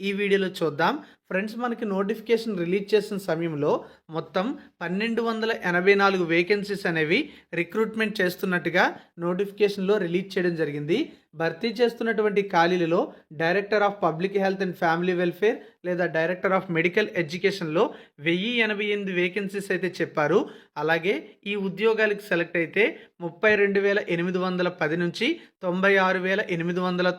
ఈ వీడియోలో చూద్దాం ఫ్రెండ్స్. మనకి నోటిఫికేషన్ రిలీజ్ చేసిన సమయంలో మొత్తం 1284 వేకెన్సీస్ అనేవి రిక్రూట్మెంట్ చేస్తున్నట్టుగా నోటిఫికేషన్లో రిలీజ్ చేయడం జరిగింది. భర్తీ చేస్తున్నటువంటి ఖాళీలలో director of public health and family welfare లేదా డైరెక్టర్ ఆఫ్ మెడికల్ ఎడ్యుకేషన్లో 1088 వేకెన్సీస్ అయితే చెప్పారు. అలాగే ఈ ఉద్యోగాలకు సెలెక్ట్ అయితే 32,810 నుంచి 96,890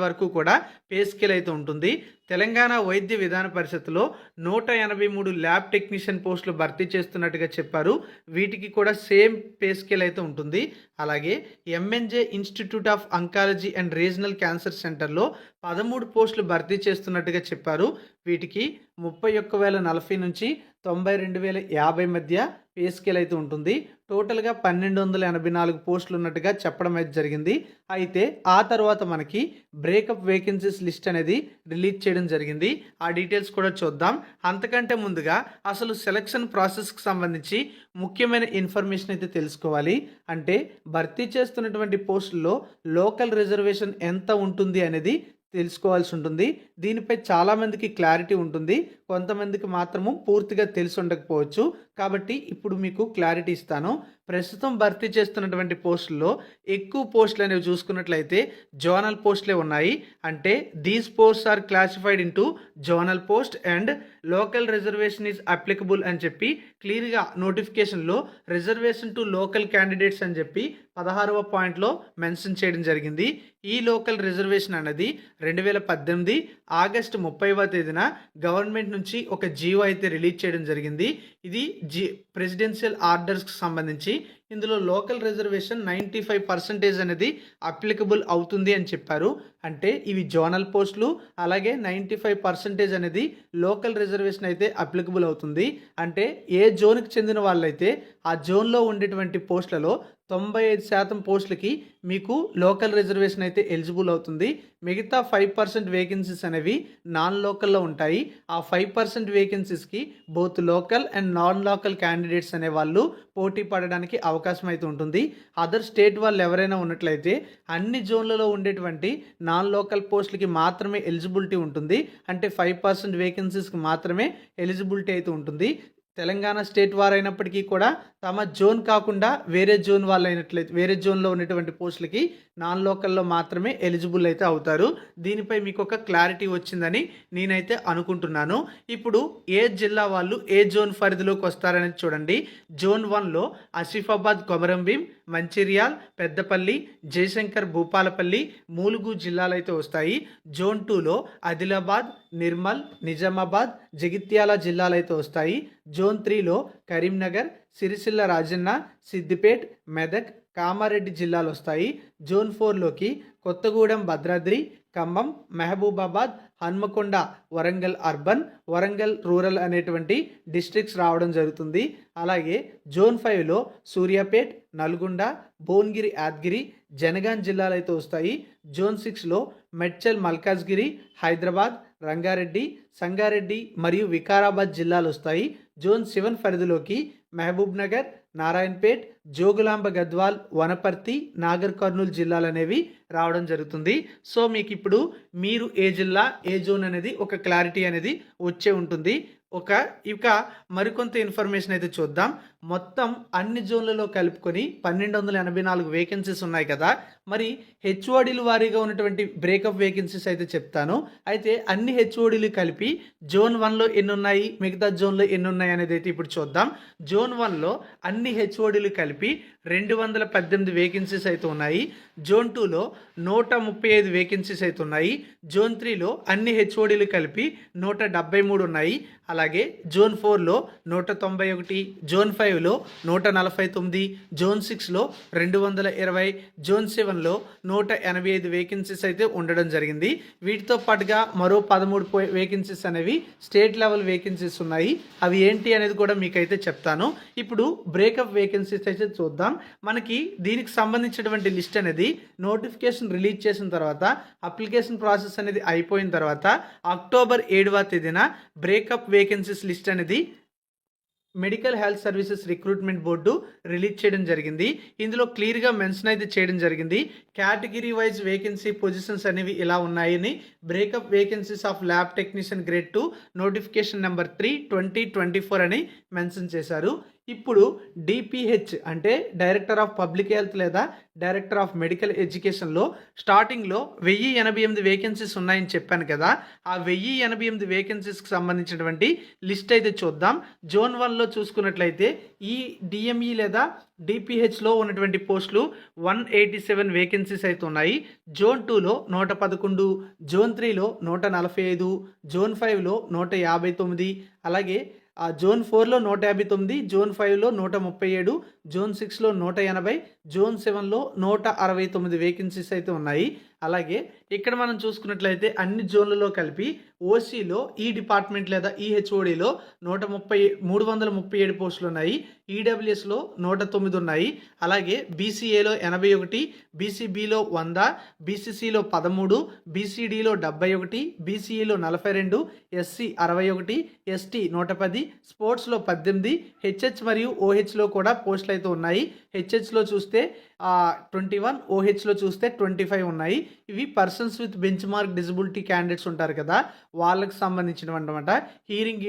వరకు కూడా పే స్కేల్ అయితే ఉంటుంది. తెలంగాణ వైద్య విధాన పరిషత్తులో 183 ల్యాబ్ టెక్నీషియన్ పోస్టులు భర్తీ చేస్తున్నట్టుగా చెప్పారు. వీటికి కూడా సేమ్ పే స్కేల్ అయితే ఉంటుంది. అలాగే MNJ institute of oncology and regional cancer సెంటర్లో 13 పోస్టులు భర్తీ చేస్తున్నట్టుగా చెప్పారు. వీటికి 31,040 నుంచి 92,050 మధ్య పే స్కేల్ అయితే ఉంటుంది. టోటల్గా 1284 పోస్టులు ఉన్నట్టుగా చెప్పడం అయితే జరిగింది. అయితే ఆ తర్వాత మనకి బ్రేకప్ వేకెన్సీస్ లిస్ట్ అనేది రిలీజ్ చేయడం జరిగింది. ఆ డీటెయిల్స్ కూడా చూద్దాం. అంతకంటే ముందుగా అసలు సెలక్షన్ ప్రాసెస్కి సంబంధించి ముఖ్యమైన ఇన్ఫర్మేషన్ అయితే తెలుసుకోవాలి. అంటే భర్తీ చేస్తున్నటువంటి పోస్టుల్లో లోకల్ రిజర్వేషన్ ఎంత ఉంటుంది అనేది తెలుసుకోవాల్సి ఉంటుంది. దీనిపై చాలామందికి క్లారిటీ ఉంటుంది, కొంతమందికి మాత్రము పూర్తిగా తెలిసి ఉండకపోవచ్చు. కాబట్టి ఇప్పుడు మీకు క్లారిటీ ఇస్తాను. ప్రస్తుతం భర్తీ చేస్తున్నటువంటి పోస్టుల్లో ఎక్కువ పోస్టులు అనేవి చూసుకున్నట్లయితే జోనల్ పోస్టులే ఉన్నాయి. అంటే these posts are classified into zonal post and local reservation is applicable అని చెప్పి క్లియర్గా నోటిఫికేషన్లో రిజర్వేషన్ టు లోకల్ క్యాండిడేట్స్ అని చెప్పి 16వ పాయింట్లో మెన్షన్ చేయడం జరిగింది. ఈ లోకల్ రిజర్వేషన్ అనేది 2018 ఆగస్టు 30వ తేదీన గవర్నమెంట్ నుంచి ఒక జీవో అయితే రిలీజ్ చేయడం జరిగింది. ఇది ప్రెసిడెన్షియల్ ఆర్డర్స్కి సంబంధించి. ఇందులో లోకల్ రిజర్వేషన్ 95% అనేది అప్లికబుల్ అవుతుంది అని చెప్పారు. అంటే ఇవి జోనల్ పోస్టులు, అలాగే 95% అనేది లోకల్ రిజర్వేషన్ అయితే అప్లికబుల్ అవుతుంది. అంటే ఏ జోన్కి చెందిన వాళ్ళైతే ఆ జోన్లో ఉండేటువంటి పోస్టులలో 95% పోస్టులకి మీకు లోకల్ రిజర్వేషన్ అయితే ఎలిజిబుల్ అవుతుంది. మిగతా 5% వేకెన్సీస్ అనేవి నాన్ లోకల్లో ఉంటాయి. ఆ 5% వేకెన్సీస్కి both local and non local candidates అనే వాళ్ళు పోటీ పడడానికి అవకాశం అయితే ఉంటుంది. అదర్ స్టేట్ వాళ్ళు ఎవరైనా ఉన్నట్లయితే అన్ని జోన్లలో ఉండేటువంటి నాన్ లోకల్ పోస్టులకి మాత్రమే ఎలిజిబిలిటీ ఉంటుంది. అంటే 5% వేకెన్సీస్కి మాత్రమే ఎలిజిబిలిటీ అయితే ఉంటుంది. తెలంగాణ స్టేట్ వారైనప్పటికీ కూడా తమ జోన్ కాకుండా వేరే జోన్ వాళ్ళు అయినట్లయితే వేరే జోన్లో ఉన్నటువంటి పోస్టులకి నాన్ లోకల్లో మాత్రమే ఎలిజిబుల్ అయితే అవుతారు. దీనిపై మీకు ఒక క్లారిటీ వచ్చిందని నేనైతే అనుకుంటున్నాను. ఇప్పుడు ఏ జిల్లా వాళ్ళు ఏ జోన్ పరిధిలోకి వస్తారని చూడండి. జోన్ 1లో ఆసిఫాబాద్, కొమరంభీం, మంచిర్యాల్, పెద్దపల్లి, జయశంకర్, భూపాలపల్లి, ములుగు జిల్లాలు అయితే వస్తాయి. జోన్ 2లో ఆదిలాబాద్, నిర్మల్, నిజామాబాద్, జగిత్యాల జిల్లాలు అయితే వస్తాయి. జోన్ 3లో కరీంనగర్, సిరిసిల్ల, రాజన్న, సిద్దిపేట్, మెదక్, కామారెడ్డి జిల్లాలు వస్తాయి. జోన్ 4లోకి కొత్తగూడెం, భద్రాద్రి, ఖమ్మం, మహబూబాబాద్, హన్మకొండ, వరంగల్ అర్బన్, వరంగల్ రూరల్ అనేటువంటి డిస్ట్రిక్ట్స్ రావడం జరుగుతుంది. అలాగే జోన్ 5లో సూర్యాపేట్, నల్గొండ, భువనగిరి, యాద్గిరి, జనగాం జిల్లాలు అయితే వస్తాయి. జోన్ 6లో మెడ్చల్, మల్కాజ్గిరి, హైదరాబాద్, రంగారెడ్డి, సంగారెడ్డి మరియు వికారాబాద్ జిల్లాలు వస్తాయి. జోన్ 7 పరిధిలోకి మహబూబ్ నగర్, నారాయణపేట్, జోగులాంబ గద్వాల్, వనపర్తి, నాగర్ కర్నూలు జిల్లాలు అనేవి రావడం జరుగుతుంది. సో మీకు ఇప్పుడు మీరు ఏ జిల్లా ఏ జోన్ అనేది ఒక క్లారిటీ అనేది వచ్చే ఉంటుంది. ఇక మరికొంత ఇన్ఫర్మేషన్ అయితే చూద్దాం. మొత్తం అన్ని జోన్లలో కలుపుకొని 1284 వేకెన్సీస్ ఉన్నాయి కదా. మరి హెచ్ఓడీలు వారీగా ఉన్నటువంటి బ్రేకప్ వేకెన్సీస్ అయితే చెప్తాను. అయితే అన్ని హెచ్ఓడీలు కలిపి జోన్ 1లో ఎన్ని ఉన్నాయి, మిగతా జోన్లో ఎన్ని ఉన్నాయి అనేది అయితే ఇప్పుడు చూద్దాం. జోన్ 1లో అన్ని హెచ్ఓడీలు కలిపి 218 వేకెన్సీస్ అయితే ఉన్నాయి. జోన్ 2లో 135 వేకెన్సీస్ అయితే ఉన్నాయి. జోన్ 3లో అన్ని హెచ్ఓడీలు కలిపి 173 ఉన్నాయి. అలాగే జోన్ 4లో 191, జోన్ 5లో 149, జోన్ 6లో 220, జోన్ 7లో 185 వేకెన్సీస్ అయితే ఉండడం జరిగింది. వీటితో పాటుగా మరో 13 వేకెన్సీస్ అనేవి స్టేట్ లెవెల్ వేకెన్సీస్ ఉన్నాయి. అవి ఏంటి అనేది కూడా మీకైతే చెప్తాను. ఇప్పుడు బ్రేకప్ వేకెన్సీస్ అయితే చూద్దాం. మనకి దీనికి సంబంధించినటువంటి లిస్ట్ అనేది నోటిఫికేషన్ రిలీజ్ చేసిన తర్వాత అప్లికేషన్ ప్రాసెస్ అనేది అయిపోయిన తర్వాత అక్టోబర్ 7వ తేదీన బ్రేకప్ వేకెన్సీస్ లిస్ట్ అనేది medical health services recruitment board release చేయడం జరిగింది. ఇందులో క్లియర్గా మెన్షన్ అయితే చేయడం జరిగింది. కేటగిరీ వైజ్ వేకెన్సీ పొజిషన్స్ అనేవి ఇలా ఉన్నాయని, breakup vacancies of lab technician grade 2 notification number 3/2024 అని మెన్షన్ చేశారు. ఇప్పుడు డిపిహెచ్ అంటే డైరెక్టర్ ఆఫ్ పబ్లిక్ హెల్త్ లేదా డైరెక్టర్ ఆఫ్ మెడికల్ ఎడ్యుకేషన్లో స్టార్టింగ్లో 1088 వేకెన్సీస్ ఉన్నాయని చెప్పాను కదా. ఆ 1088 వేకెన్సీస్కి సంబంధించినటువంటి లిస్ట్ అయితే చూద్దాం. జోన్ 1లో చూసుకున్నట్లయితే ఈ డిఎంఈ లేదా డిపిహెచ్లో ఉన్నటువంటి పోస్టులు 187 వేకెన్సీస్ అయితే ఉన్నాయి. జోన్ 2లో 111, జోన్ 3లో 145, జోన్ 5లో 159, అలాగే జోన్ 4లో 159, జోన్ 5లో 137, జోన్ 6లో 180, జోన్ 7లో 169 వేకెన్సీస్ అయితే ఉన్నాయి. అలాగే ఇక్కడ మనం చూసుకున్నట్లయితే అన్ని జోన్లలో కలిపి ఓసీలో ఈ డిపార్ట్మెంట్ లేదా ఈహెచ్ఓడిలో 337 పోస్టులు ఉన్నాయి. ఈడబ్ల్యూఎస్లో 109 ఉన్నాయి. అలాగే బీసీఏలో 81, బీసీబీలో 100, బీసీసీలో 13, బీసీడీలో 71, బీసీఈలో 42, ఎస్సీ 61, ఎస్టీ 110, స్పోర్ట్స్లో 18, హెచ్హెచ్ మరియు ఓహెచ్లో కూడా పోస్టులు అయితే ఉన్నాయి. హెచ్హెచ్లో చూస్తే 21, ఓహెచ్లో చూస్తే 25 ఉన్నాయి. ఇవి persons with bench mark disability candidates ఉంటారు కదా, వాళ్ళకి సంబంధించినవి అనమాట. హీరింగ్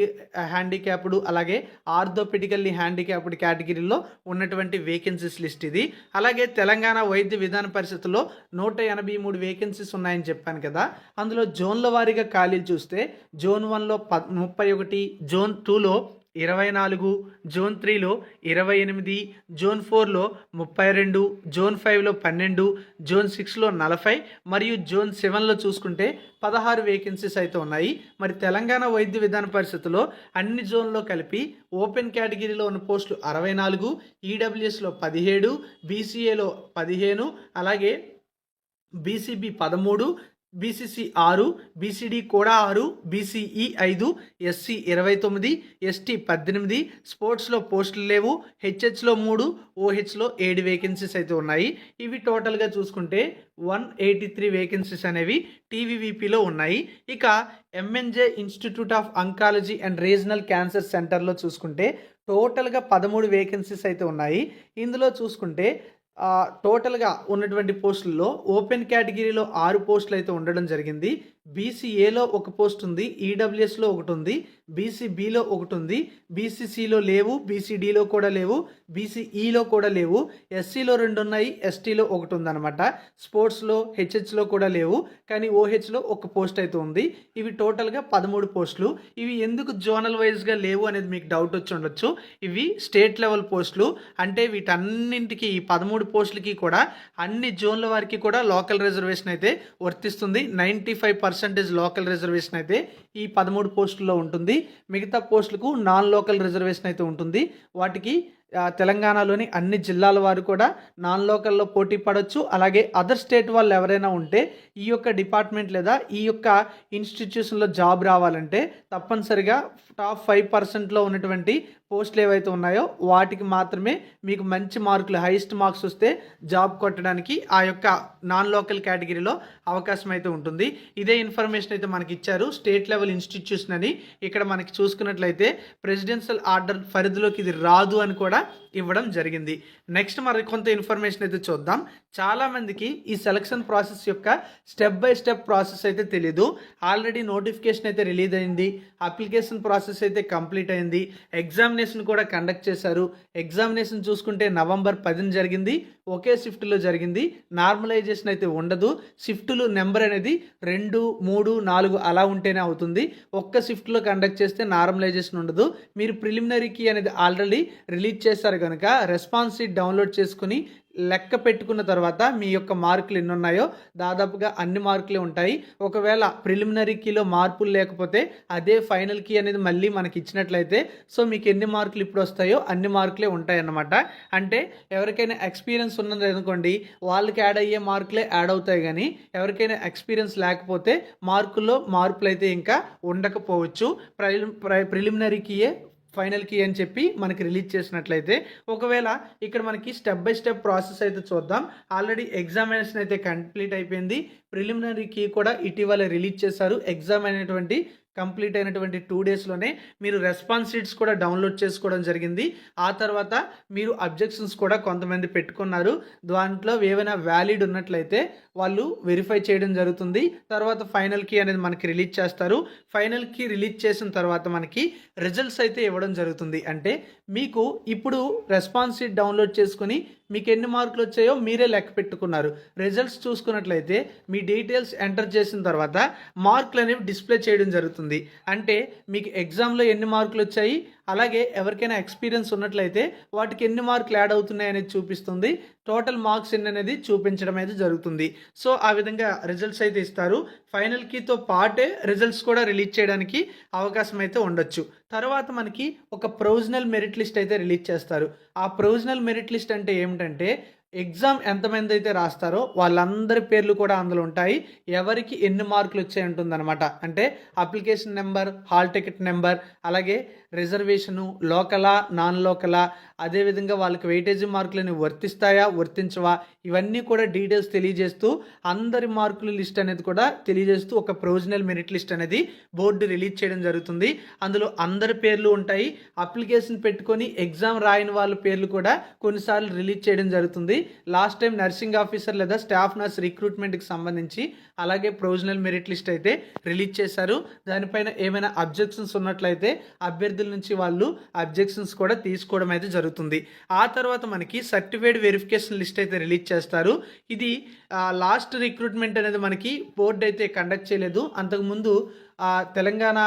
హ్యాండిక్యాప్డ్ అలాగే ఆర్థోపెడికల్లీ హ్యాండిక్యాప్డ్ కేటగిరీలో ఉన్నటువంటి వేకెన్సీస్ లిస్ట్ ఇది. అలాగే తెలంగాణ వైద్య విధాన పరిషత్తులో 183 వేకెన్సీస్ ఉన్నాయని చెప్పాను కదా. అందులో జోన్ల వారీగా ఖాళీలు చూస్తే జోన్ 1లో 31, జోన్ 2లో 24, జోన్ 3లో 28, జోన్ 4లో 32, జోన్ 5లో 12, జోన్ 6లో 40 మరియు జోన్ 7లో చూసుకుంటే 16 వేకెన్సీస్ అయితే ఉన్నాయి. మరి తెలంగాణ వైద్య విధాన పరిషత్తులో అన్ని జోన్లో కలిపి ఓపెన్ కేటగిరీలో ఉన్న పోస్టులు 64, ఈడబ్ల్యూఎస్లో 17, బీసీఏలో 15, అలాగే బీసీబీ 13, బీసీసీ 6, బీసీడీ కూడా 6, బీసీఈ 5, ఎస్సీ 29, ఎస్టీ 18, స్పోర్ట్స్లో పోస్టులు లేవు. హెచ్హెచ్లో 3, ఓహెచ్లో 7 వేకెన్సీస్ అయితే ఉన్నాయి. ఇవి టోటల్గా చూసుకుంటే 183 వేకెన్సీస్ అనేవి టీవీవీపీలో ఉన్నాయి. ఇక MNJ institute of oncology and regional cancer సెంటర్లో చూసుకుంటే టోటల్గా 13 వేకెన్సీస్ అయితే ఉన్నాయి. ఇందులో చూసుకుంటే టోటల్గా ఉన్నటువంటి పోస్టుల్లో ఓపెన్ కేటగిరీలో 6 పోస్టులు అయితే ఉండడం జరిగింది. బీసీఏలో 1 పోస్ట్ ఉంది, ఈడబ్ల్యూఎస్లో 1 ఉంది, బీసీబీలో 1 ఉంది, బీసీసీలో లేవు, బీసీడీలో కూడా లేవు, బీసీఈలో కూడా లేవు, ఎస్సీలో 2 ఉన్నాయి, ఎస్టీలో 1 ఉందన్నమాట. స్పోర్ట్స్లో హెచ్హెచ్లో కూడా లేవు, కానీ ఓహెచ్లో 1 పోస్ట్ అయితే ఉంది. ఇవి టోటల్గా 13 పోస్టులు. ఇవి ఎందుకు జోనల్ వైజ్గా లేవు అనేది మీకు డౌట్ వచ్చి ఉండొచ్చు. ఇవి స్టేట్ లెవెల్ పోస్టులు. అంటే వీటన్నింటికి ఈ 13 పోస్టులకి కూడా అన్ని జోన్ల వారికి కూడా లోకల్ రిజర్వేషన్ అయితే వర్తిస్తుంది. 95% లోకల్ రిజర్వేషన్ అయితే ఈ 13 పోస్టుల్లో ఉంటుంది. మిగతా పోస్టులకు నాన్ లోకల్ రిజర్వేషన్ అయితే ఉంటుంది. వాటికి తెలంగాణలోని అన్ని జిల్లాల వారు కూడా నాన్ లోకల్లో పోటీ పడవచ్చు. అలాగే అదర్ స్టేట్ వాళ్ళు ఎవరైనా ఉంటే ఈ యొక్క డిపార్ట్మెంట్ లేదా ఈ యొక్క ఇన్స్టిట్యూషన్లో జాబ్ రావాలంటే తప్పనిసరిగా టాప్ 5%లో ఉన్నటువంటి పోస్టులు ఏవైతే ఉన్నాయో వాటికి మాత్రమే మీకు మంచి మార్కులు, హైయెస్ట్ మార్క్స్ వస్తే జాబ్ కొట్టడానికి ఆ యొక్క నాన్ లోకల్ కేటగిరీలో అవకాశం అయితే ఉంటుంది. ఇదే ఇన్ఫర్మేషన్ అయితే మనకి ఇచ్చారు. స్టేట్ లెవెల్ ఇన్స్టిట్యూషన్ అని ఇక్కడ మనకి చూసుకున్నట్లయితే ప్రెసిడెన్షియల్ ఆర్డర్ పరిధిలోకి ఇది రాదు అని కూడా ఇవ్వడం జరిగింది. నెక్స్ట్ మరి కొంత ఇన్ఫర్మేషన్ అయితే చూద్దాం. చాలామందికి ఈ సెలక్షన్ ప్రాసెస్ యొక్క స్టెప్ బై స్టెప్ ప్రాసెస్ అయితే తెలియదు. ఆల్రెడీ నోటిఫికేషన్ అయితే రిలీజ్ అయింది, అప్లికేషన్ ప్రాసెస్ అయితే కంప్లీట్ అయింది, ఎగ్జామినేషన్ కూడా కండక్ట్ చేశారు. ఎగ్జామినేషన్ చూసుకుంటే నవంబర్ 10న జరిగింది, ఒకే షిఫ్ట్లో జరిగింది. నార్మలైజేషన్ అయితే ఉండదు. షిఫ్టులు నెంబర్ అనేది 2, 3, 4 అలా ఉంటేనే అవుతుంది. ఒక్క షిఫ్ట్లో కండక్ట్ చేస్తే నార్మలైజేషన్ ఉండదు. మీరు ప్రిలిమినరీ కీ అనేది ఆల్రెడీ రిలీజ్ చేశారు కనుక రెస్పాన్స్ షీట్ డౌన్లోడ్ చేసుకుని లెక్క పెట్టుకున్న తర్వాత మీ యొక్క మార్కులు ఎన్ని ఉన్నాయో దాదాపుగా అన్ని మార్కులే ఉంటాయి. ఒకవేళ ప్రిలిమినరీ కీలో మార్పులు లేకపోతే అదే ఫైనల్ కీ అనేది మళ్ళీ మనకి ఇచ్చినట్లయితే సో మీకు ఎన్ని మార్కులు ఇప్పుడు వస్తాయో అన్ని మార్కులే ఉంటాయి అన్నమాట. అంటే ఎవరికైనా ఎక్స్పీరియన్స్ ఉన్నది అనుకోండి వాళ్ళకి యాడ్ అయ్యే మార్కులే యాడ్ అవుతాయి, కానీ ఎవరికైనా ఎక్స్పీరియన్స్ లేకపోతే మార్కుల్లో మార్పులు అయితే ఇంకా ఉండకపోవచ్చు. ప్రిలిమినరీ కీయే ఫైనల్ కీ అని చెప్పి మనకి రిలీజ్ చేసినట్లయితే. ఒకవేళ ఇక్కడ మనకి స్టెప్ బై స్టెప్ ప్రాసెస్ అయితే చూద్దాం. ఆల్రెడీ ఎగ్జామినేషన్ అయితే కంప్లీట్ అయిపోయింది, ప్రిలిమినరీకి కూడా ఇటీవల రిలీజ్ చేశారు. ఎగ్జామ్ అయినటువంటి కంప్లీట్ అయినటువంటి 2 డేస్లోనే మీరు రెస్పాన్స్ షీట్స్ కూడా డౌన్లోడ్ చేసుకోవడం జరిగింది. ఆ తర్వాత మీరు అబ్జెక్షన్స్ కూడా కొంతమంది పెట్టుకున్నారు. దాంట్లో ఏవైనా వ్యాలిడ్ ఉన్నట్లయితే వాళ్ళు వెరిఫై చేయడం జరుగుతుంది. తర్వాత ఫైనల్ కీ అనేది మనకి రిలీజ్ చేస్తారు. ఫైనల్ కీ రిలీజ్ చేసిన తర్వాత మనకి రిజల్ట్స్ అయితే ఇవ్వడం జరుగుతుంది. అంటే మీకు ఇప్పుడు రెస్పాన్స్ షీట్ డౌన్లోడ్ చేసుకుని మీకు ఎన్ని మార్కులు వచ్చాయో మీరే లెక్క పెట్టుకున్నారు. రిజల్ట్స్ చూసుకున్నట్లయితే మీ డీటెయిల్స్ ఎంటర్ చేసిన తర్వాత మార్కులు అనేవి డిస్ప్లే చేయడం జరుగుతుంది. అంటే మీకు ఎగ్జామ్లో ఎన్ని మార్కులు వచ్చాయి, అలాగే ఎవరికైనా ఎక్స్పీరియన్స్ ఉన్నట్లయితే వాటికి ఎన్ని మార్కులు యాడ్ అవుతున్నాయి అనేది చూపిస్తుంది. టోటల్ మార్క్స్ ఎన్ని అనేది చూపించడం అయితే జరుగుతుంది. సో ఆ విధంగా రిజల్ట్స్ అయితే ఇస్తారు. ఫైనల్ కీతో పాటే రిజల్ట్స్ కూడా రిలీజ్ చేయడానికి అవకాశం అయితే ఉండొచ్చు. తర్వాత మనకి ఒక ప్రొవిజనల్ మెరిట్ లిస్ట్ అయితే రిలీజ్ చేస్తారు. ఆ ప్రొవిజనల్ మెరిట్ లిస్ట్ అంటే ఏమిటంటే ఎగ్జామ్ ఎంతమంది అయితే రాస్తారో వాళ్ళందరి పేర్లు కూడా అందులో ఉంటాయి. ఎవరికి ఎన్ని మార్కులు వచ్చాయి ఉంటుందన్నమాట. అంటే application number, hall ticket number, అలాగే రిజర్వేషను, లోకలా నాన్ లోకలా, అదేవిధంగా వాళ్ళకి వెయిటేజీ మార్కులని వర్తిస్తాయా వర్తించవా, ఇవన్నీ కూడా డీటెయిల్స్ తెలియజేస్తూ అందరి మార్కుల లిస్ట్ అనేది కూడా తెలియజేస్తూ ఒక ప్రొవిజనల్ మెరిట్ లిస్ట్ అనేది బోర్డు రిలీజ్ చేయడం జరుగుతుంది. అందులో అందరి పేర్లు ఉంటాయి. అప్లికేషన్ పెట్టుకొని ఎగ్జామ్ రాయని వాళ్ళ పేర్లు కూడా కొన్నిసార్లు రిలీజ్ చేయడం జరుగుతుంది. లాస్ట్ టైం నర్సింగ్ ఆఫీసర్ లేదా స్టాఫ్ నర్స్ రిక్రూట్మెంట్కి సంబంధించి అలాగే ప్రొవిజనల్ మెరిట్ లిస్ట్ అయితే రిలీజ్ చేశారు. దానిపైన ఏమైనా అబ్జెక్షన్స్ ఉన్నట్లయితే అభ్యర్థుల నుంచి వాళ్ళు అబ్జెక్షన్స్ కూడా తీసుకోవడం అయితే జరుగుతుంది. ఆ తర్వాత మనకి సర్టిఫైడ్ వెరిఫికేషన్ లిస్ట్ అయితే రిలీజ్ చేస్తారు. ఇది లాస్ట్ రిక్రూట్మెంట్ అనేది మనకి బోర్డు అయితే కండక్ట్ చేయలేదు. అంతకుముందు తెలంగాణ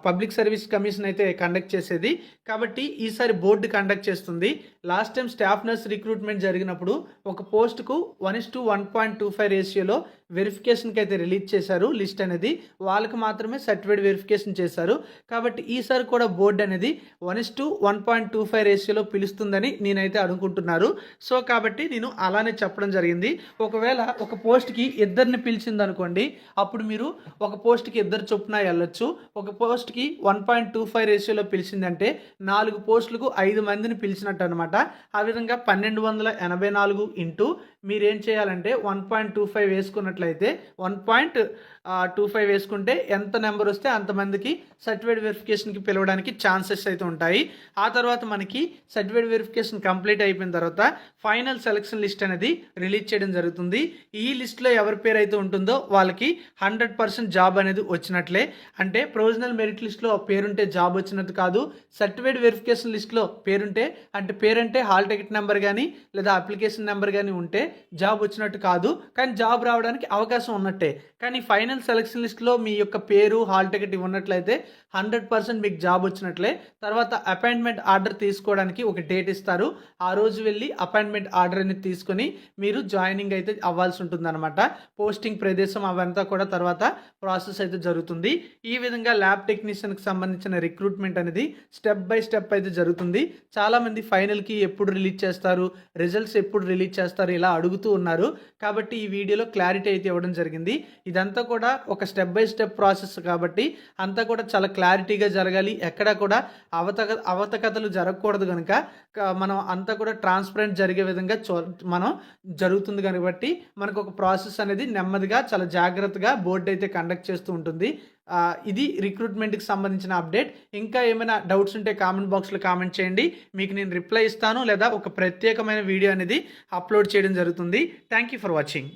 పబ్లిక్ సర్వీస్ కమిషన్ అయితే కండక్ట్ చేసేది. కాబట్టి ఈసారి బోర్డు కండక్ట్ చేస్తుంది. Last time staff nurse recruitment జరిగినప్పుడు ఒక పోస్టుకు 1:1.25 రేషియోలో వెరిఫికేషన్కి అయితే రిలీజ్ చేశారు లిస్ట్ అనేది. వాళ్ళకి మాత్రమే సర్టిఫైడ్ వెరిఫికేషన్ చేశారు. కాబట్టి ఈసారి కూడా బోర్డు అనేది 1:1.25 రేషియోలో పిలుస్తుందని నేనైతే అనుకుంటున్నారు. సో కాబట్టి నేను అలానే చెప్పడం జరిగింది. ఒకవేళ ఒక పోస్ట్కి ఇద్దరిని పిలిచింది అనుకోండి, అప్పుడు మీరు ఒక పోస్ట్కి ఇద్దరు చొప్పున వెళ్ళొచ్చు. ఒక పోస్ట్కి 1.25 రేషియోలో పిలిచిందంటే 4 పోస్టులకు 5 మందిని పిలిచినట్టు అనమాట. ఆ విధంగా 1284 ఇంటూ మీరేం చేయాలంటే 1.25 వేసుకున్నట్లయితే 1.25 వేసుకుంటే ఎంత నెంబర్ వస్తే అంతమందికి సర్టిఫైడ్ వెరిఫికేషన్కి పిలవడానికి ఛాన్సెస్ అయితే ఉంటాయి. ఆ తర్వాత మనకి సర్టిఫైడ్ వెరిఫికేషన్ కంప్లీట్ అయిపోయిన తర్వాత ఫైనల్ సెలక్షన్ లిస్ట్ అనేది రిలీజ్ చేయడం జరుగుతుంది. ఈ లిస్ట్లో ఎవరి పేరు అయితే ఉంటుందో వాళ్ళకి 100% జాబ్ అనేది వచ్చినట్లే. అంటే ప్రొవిజనల్ మెరిట్ లిస్ట్లో పేరుంటే జాబ్ వచ్చినట్టు కాదు. సర్టిఫైడ్ వెరిఫికేషన్ లిస్ట్లో పేరుంటే అంటే పేరంటే హాల్ టికెట్ నెంబర్ కానీ లేదా అప్లికేషన్ నెంబర్ కానీ ఉంటే జాబ్ వచ్చినట్టు కాదు, కానీ జాబ్ రావడానికి అవకాశం ఉన్నట్టే. కానీ ఫైనల్ సెలక్షన్ లిస్ట్లో మీ యొక్క పేరు, హాల్ టికెట్ ఉన్నట్లయితే 100% మీకు జాబ్ వచ్చినట్లే. తర్వాత అపాయింట్మెంట్ ఆర్డర్ తీసుకోవడానికి ఒక డేట్ ఇస్తారు. ఆ రోజు వెళ్ళి అపాయింట్మెంట్ ఆర్డర్ అనేది తీసుకొని మీరు జాయినింగ్ అయితే అవ్వాల్సి ఉంటుందన్నమాట. పోస్టింగ్ ప్రదేశం అవంతా కూడా తర్వాత ప్రాసెస్ అయితే జరుగుతుంది. ఈ విధంగా ల్యాబ్ టెక్నీషియన్కి సంబంధించిన రిక్రూట్మెంట్ అనేది స్టెప్ బై స్టెప్ అయితే జరుగుతుంది. చాలామంది ఫైనల్కి ఎప్పుడు రిలీజ్ చేస్తారు, రిజల్ట్స్ ఎప్పుడు రిలీజ్ చేస్తారు ఇలా అడుగుతూ ఉన్నారు. కాబట్టి ఈ వీడియోలో క్లారిటీ అయితే ఇవ్వడం జరిగింది. ఇదంతా కూడా ఒక స్టెప్ బై స్టెప్ ప్రాసెస్ కాబట్టి అంతా కూడా చాలా క్లారిటీగా జరగాలి. ఎక్కడా కూడా అవతకథలు జరగకూడదు. కనుక మనం అంతా కూడా ట్రాన్స్పరెంట్ జరిగే విధంగా మనం జరుగుతుంది. కాబట్టి మనకు ఒక ప్రాసెస్ అనేది నెమ్మదిగా చాలా జాగ్రత్తగా బోర్డు అయితే కండక్ట్ చేస్తూ ఉంటుంది. ఇది రిక్రూట్మెంట్కి సంబంధించిన అప్డేట్. ఇంకా ఏమైనా డౌట్స్ ఉంటే కామెంట్ బాక్స్లో కామెంట్ చేయండి. మీకు నేను రిప్లై ఇస్తాను లేదా ఒక ప్రత్యేకమైన వీడియో అనేది అప్లోడ్ చేయడం జరుగుతుంది. Thank you for watching.